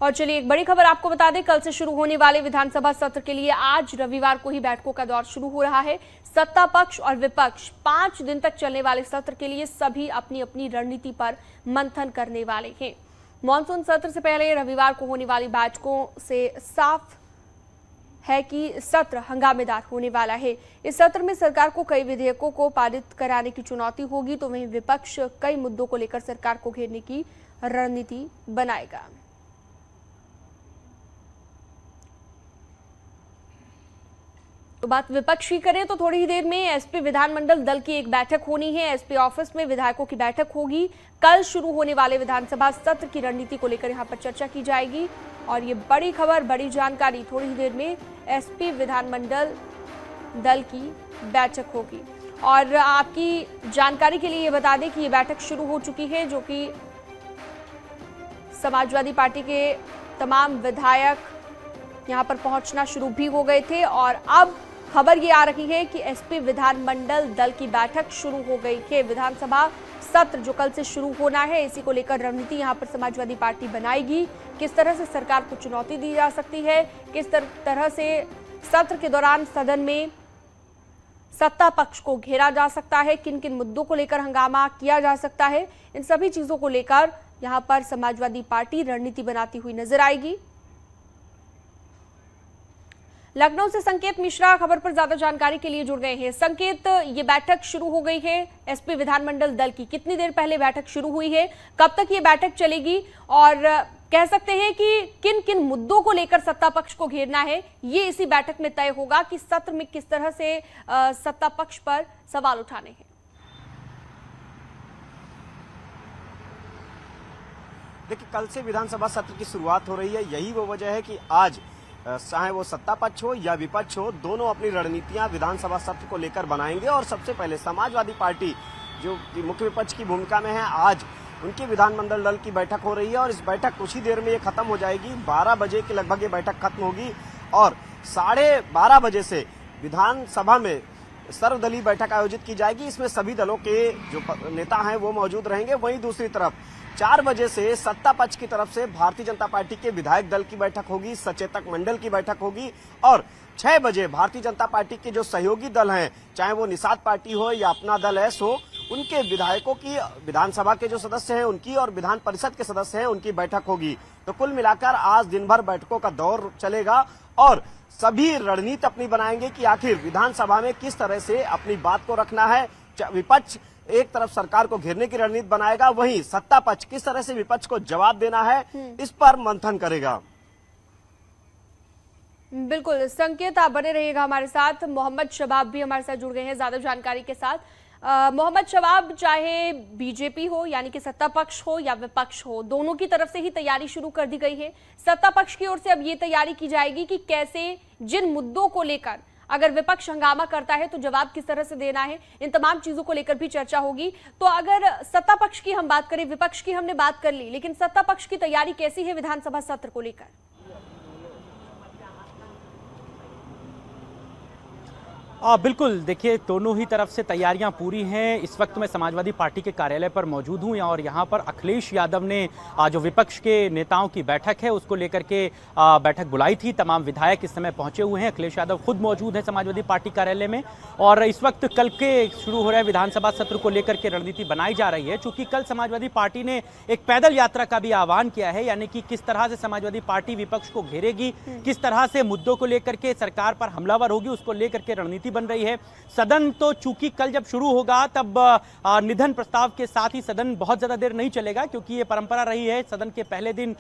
और चलिए एक बड़ी खबर आपको बता दें, कल से शुरू होने वाले विधानसभा सत्र के लिए आज रविवार को ही बैठकों का दौर शुरू हो रहा है। सत्ता पक्ष और विपक्ष 5 दिन तक चलने वाले सत्र के लिए सभी अपनी अपनी रणनीति पर मंथन करने वाले हैं। मॉनसून सत्र से पहले रविवार को होने वाली बैठकों से साफ है कि सत्र हंगामेदार होने वाला है। इस सत्र में सरकार को कई विधेयकों को पारित कराने की चुनौती होगी, तो वहीं विपक्ष कई मुद्दों को लेकर सरकार को घेरने की रणनीति बनाएगा। तो बात विपक्ष की करें तो थोड़ी ही देर में एसपी विधानमंडल दल की एक बैठक होनी है। एसपी ऑफिस में विधायकों की बैठक होगी। कल शुरू होने वाले विधानसभा सत्र की रणनीति को लेकर यहां पर चर्चा की जाएगी और ये बड़ी खबर, बड़ी जानकारी, थोड़ी ही देर में एसपी विधानमंडल दल की बैठक होगी। और आपकी जानकारी के लिए ये बता दें कि ये बैठक शुरू हो चुकी है, जो कि समाजवादी पार्टी के तमाम विधायक यहां पर पहुंचना शुरू भी हो गए थे और अब खबर ये आ रही है कि एसपी विधानमंडल दल की बैठक शुरू हो गई है। विधानसभा सत्र जो कल से शुरू होना है, इसी को लेकर रणनीति यहां पर समाजवादी पार्टी बनाएगी। किस तरह से सरकार को चुनौती दी जा सकती है, किस तरह से सत्र के दौरान सदन में सत्ता पक्ष को घेरा जा सकता है, किन किन मुद्दों को लेकर हंगामा किया जा सकता है, इन सभी चीजों को लेकर यहां पर समाजवादी पार्टी रणनीति बनाती हुई नजर आएगी। लखनऊ से संकेत मिश्रा खबर पर ज्यादा जानकारी के लिए जुड़ गए हैं। संकेत, ये बैठक शुरू हो गई है एसपी विधानमंडल दल की, कितनी देर पहले बैठक शुरू हुई है, कब तक ये बैठक चलेगी और कह सकते हैं कि किन किन मुद्दों को लेकर सत्ता पक्ष को घेरना है, ये इसी बैठक में तय होगा कि सत्र में किस तरह से सत्ता पक्ष पर सवाल उठाने हैं। देखिए, कल से विधानसभा सत्र की शुरुआत हो रही है। यही वो वजह है कि आज चाहे वो सत्ता पक्ष हो या विपक्ष हो, दोनों अपनी रणनीतियां विधानसभा सत्र को लेकर बनाएंगे। और सबसे पहले समाजवादी पार्टी जो मुख्य विपक्ष की भूमिका में है, आज उनकी विधानमंडल दल की बैठक हो रही है और इस बैठक कुछ ही देर में ये खत्म हो जाएगी। 12 बजे के लगभग ये बैठक खत्म होगी और 12:30 बजे से विधानसभा में सर्वदलीय बैठक आयोजित की जाएगी। इसमें सभी दलों के जो नेता हैं वो मौजूद रहेंगे। वहीं दूसरी तरफ 4 बजे से सत्ता पक्ष की तरफ से भारतीय जनता पार्टी के विधायक दल की बैठक होगी, सचेतक मंडल की बैठक होगी और 6 बजे भारतीय जनता पार्टी के जो सहयोगी दल हैं, चाहे वो निषाद पार्टी हो या अपना दल है, सो उनके विधायकों की, विधानसभा के जो सदस्य हैं उनकी और विधान परिषद के सदस्य हैं उनकी बैठक होगी। तो कुल मिलाकर आज दिन भर बैठकों का दौर चलेगा और सभी रणनीति अपनी बनाएंगे कि आखिर विधानसभा में किस तरह से अपनी बात को रखना है। विपक्ष एक तरफ सरकार को घेरने की रणनीति बनाएगा, वहीं सत्ता पक्ष किस तरह से विपक्ष को जवाब देना है, इस पर मंथन करेगा। बिल्कुल संकेत, आप बने रहिएगा हमारे साथ। मोहम्मद शबाब भी हमारे साथ जुड़ गए हैं ज्यादा जानकारी के साथ। मोहम्मद शबाब, चाहे बीजेपी हो यानी कि सत्ता पक्ष हो या विपक्ष हो, दोनों की तरफ से ही तैयारी शुरू कर दी गई है। सत्ता पक्ष की ओर से अब ये तैयारी की जाएगी कि कैसे, जिन मुद्दों को लेकर अगर विपक्ष हंगामा करता है तो जवाब किस तरह से देना है, इन तमाम चीजों को लेकर भी चर्चा होगी। तो अगर सत्ता पक्ष की हम बात करें, विपक्ष की हमने बात कर ली, लेकिन सत्ता पक्ष की तैयारी कैसी है विधानसभा सत्र को लेकर? बिल्कुल, देखिए दोनों ही तरफ से तैयारियां पूरी हैं। इस वक्त मैं समाजवादी पार्टी के कार्यालय पर मौजूद हूं और यहां पर अखिलेश यादव ने जो विपक्ष के नेताओं की बैठक है उसको लेकर के बैठक बुलाई थी। तमाम विधायक इस समय पहुंचे हुए हैं। अखिलेश यादव खुद मौजूद है समाजवादी पार्टी कार्यालय में और इस वक्त कल के शुरू हो रहे विधानसभा सत्र को लेकर के रणनीति बनाई जा रही है। चूंकि कल समाजवादी पार्टी ने एक पैदल यात्रा का भी आह्वान किया है, यानी कि किस तरह से समाजवादी पार्टी विपक्ष को घेरेगी, किस तरह से मुद्दों को लेकर के सरकार पर हमलावर होगी, उसको लेकर के रणनीति बन रही है। सदन तो चूंकि कल जब शुरू होगा तब निधन प्रस्ताव के साथ ही सदन बहुत ज्यादा देर नहीं चलेगा, क्योंकि ये परंपरा रही है सदन के पहले दिन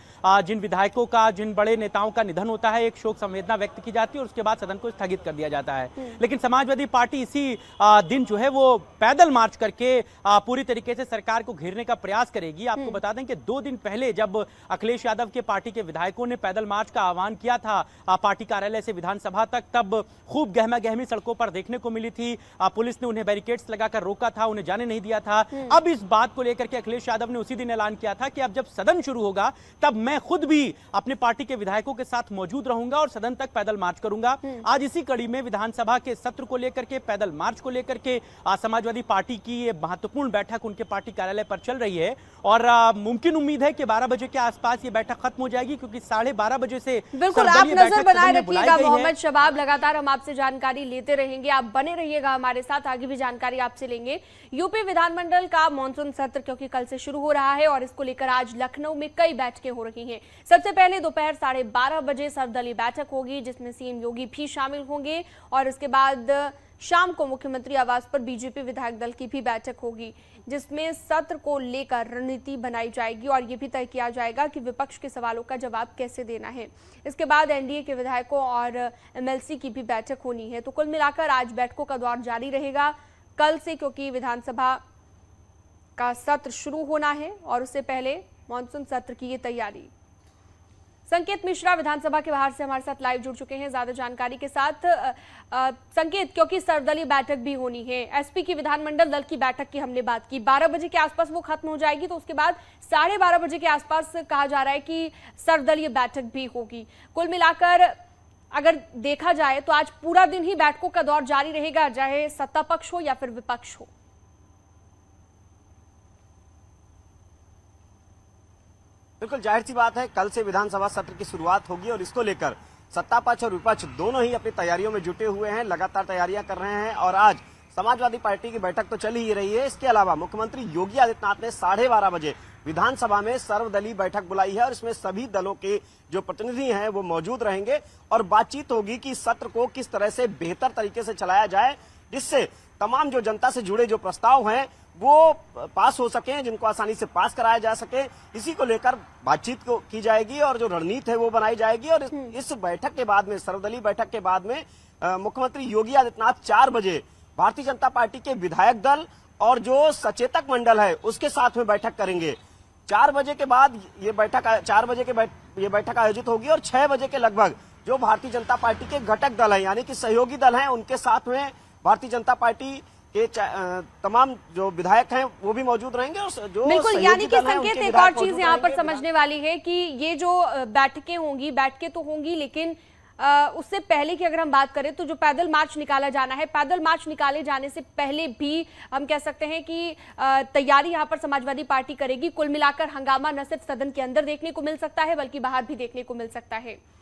जिन विधायकों का, जिन बड़े नेताओं का निधन होता है, एक शोक संवेदना व्यक्त की जाती है और उसके बाद सदन को स्थगित कर दिया जाता है। लेकिन समाजवादी पार्टी इसी दिन जो है वो पैदल मार्च करके पूरी तरीके से सरकार को घेरने का प्रयास करेगी। आपको बता दें कि 2 दिन पहले जब अखिलेश यादव के पार्टी के विधायकों ने पैदल मार्च का आह्वान किया था पार्टी कार्यालय से विधानसभा तक, तब खूब गहमा गहमी सड़कों पर देखने को मिली थी। पुलिस ने उन्हें बैरिकेड्स लगाकर रोका था, उन्हें जाने नहीं दिया था। अब इस बात को लेकर के अखिलेश यादव ने उसी दिन ऐलान किया था कि अब जब सदन शुरू होगा तब मैं खुद भी अपने पार्टी के विधायकों के साथ मौजूद रहूंगा और सदन तक पैदल मार्च करूंगा। आज इसी कड़ी में विधानसभा के सत्र को लेकर के, पैदल मार्च को लेकर के समाजवादी पार्टी की ये महत्वपूर्ण बैठक उनके पार्टी कार्यालय पर चल रही है और मुमकिन उम्मीद है कि 12 बजे के आसपास ये बैठक खत्म हो जाएगी, क्योंकि 12:30 बजे से बिल्कुल आप नजर बनाए रखिएगा मोहम्मद शबाब, लगातार हम आपसे जानकारी लेते रहेंगे, आप बने रहिएगा हमारे साथ, आगे भी जानकारी आपसे लेंगे। यूपी विधानमंडल का मॉनसून सत्र क्योंकि कल से शुरू हो रहा है और इसको लेकर आज लखनऊ में कई बैठकें हो रही हैं। सबसे पहले दोपहर 12:30 बजे सर्वदलीय बैठक होगी जिसमें सीएम योगी भी शामिल होंगे और इसके बाद शाम को मुख्यमंत्री आवास पर बीजेपी विधायक दल की भी बैठक होगी जिसमें सत्र को लेकर रणनीति बनाई जाएगी और यह भी तय किया जाएगा कि विपक्ष के सवालों का जवाब कैसे देना है। इसके बाद एनडीए के विधायकों और एमएलसी की भी बैठक होनी है। तो कुल मिलाकर आज बैठकों का दौर जारी रहेगा कल से, क्योंकि विधानसभा का सत्र शुरू होना है और उससे पहले मानसून सत्र की ये तैयारी। संकेत मिश्रा विधानसभा के बाहर से हमारे साथ लाइव जुड़ चुके हैं ज्यादा जानकारी के साथ। संकेत, क्योंकि सर्वदलीय बैठक भी होनी है, एसपी की विधानमंडल दल की बैठक की हमने बात की, 12 बजे के आसपास वो खत्म हो जाएगी, तो उसके बाद 12:30 बजे के आसपास कहा जा रहा है कि सर्वदलीय बैठक भी होगी। कुल मिलाकर अगर देखा जाए तो आज पूरा दिन ही बैठकों का दौर जारी रहेगा, चाहे सत्ता पक्ष हो या फिर विपक्ष हो। बिल्कुल जाहिर सी बात है, कल से विधानसभा सत्र की शुरुआत होगी और इसको लेकर सत्ता पक्ष और विपक्ष दोनों ही अपनी तैयारियों में जुटे हुए हैं, लगातार तैयारियां कर रहे हैं और आज समाजवादी पार्टी की बैठक तो चल ही रही है। इसके अलावा मुख्यमंत्री योगी आदित्यनाथ ने 12:30 बजे विधानसभा में सर्वदलीय बैठक बुलाई है और इसमें सभी दलों के जो प्रतिनिधि हैं वो मौजूद रहेंगे और बातचीत होगी कि सत्र को किस तरह से बेहतर तरीके से चलाया जाए जिससे तमाम जो जनता से जुड़े जो प्रस्ताव हैं वो पास हो सके, जिनको आसानी से पास कराया जा सके। इसी को लेकर बातचीत को की जाएगी और जो रणनीति है वो बनाई जाएगी। और इस बैठक के बाद में, सर्वदलीय बैठक के बाद में मुख्यमंत्री योगी आदित्यनाथ 4 बजे भारतीय जनता पार्टी के विधायक दल और जो सचेतक मंडल है उसके साथ में बैठक करेंगे। 4 बजे के बाद ये बैठक आयोजित होगी और 6 बजे के लगभग जो भारतीय जनता पार्टी के घटक दल है यानी कि सहयोगी दल हैं उनके साथ में भारतीय जनता पार्टी के तमाम जो विधायक हैं वो भी मौजूद रहेंगे। और जो बिल्कुल, यानी कि संकेत एक और चीज यहाँ पर समझने वाली है कि ये जो बैठकें तो होंगी लेकिन उससे पहले की अगर हम बात करें तो जो पैदल मार्च निकाला जाना है, पैदल मार्च निकाले जाने से पहले भी हम कह सकते हैं कि तैयारी यहाँ पर समाजवादी पार्टी करेगी। कुल मिलाकर हंगामा न सिर्फ सदन के अंदर देखने को मिल सकता है बल्कि बाहर भी देखने को मिल सकता है।